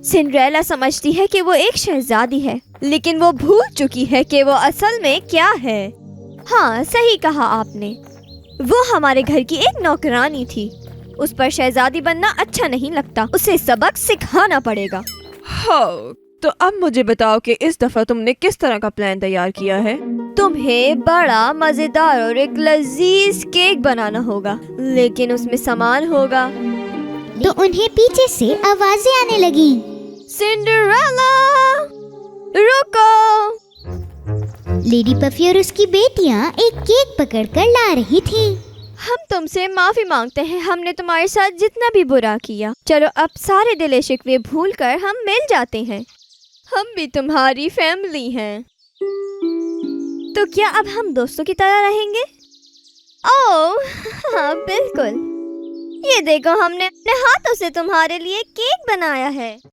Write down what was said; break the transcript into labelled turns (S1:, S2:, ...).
S1: Cinderella समझती है कि वो एक शहजादी है, लेकिन वो भूल चुकी है कि वो असल में क्या है। हाँ, सही कहा आपने। वो हमारे घर की एक नौकरानी थी। उस पर शहजादी बनना अच्छा नहीं लगता। उसे सबक सिखाना पड़ेगा।
S2: हाँ, तो अब मुझे बताओ कि इस दफा तुमने किस तरह का प्लान तैयार किया है?
S1: तुम्हें बड़ा मजेदार और एक लजीज केक बनाना होगा, लेकिन उसमें सामान होगा।
S3: तो उन्हें पीछे से आवाजें आने लगी।
S1: सिंड्रेला, रुको।
S3: लेडी पफी और उसकी बेटियां एक केक पकड़कर ला रही थी।
S1: हम तुमसे माफी मांगते हैं, हमने तुम्हारे साथ जितना भी बुरा किया। चलो अब सारे दिले शिकवे भूल कर हम मिल जाते हैं। हम भी तुम्हारी फैमिली हैं। तो क्या अब हम दोस्तों की तरह रहेंगे? ओह हाँ, बिल्कुल। ये देखो, हमने अपने हाथों से तुम्हारे लिए केक बनाया है।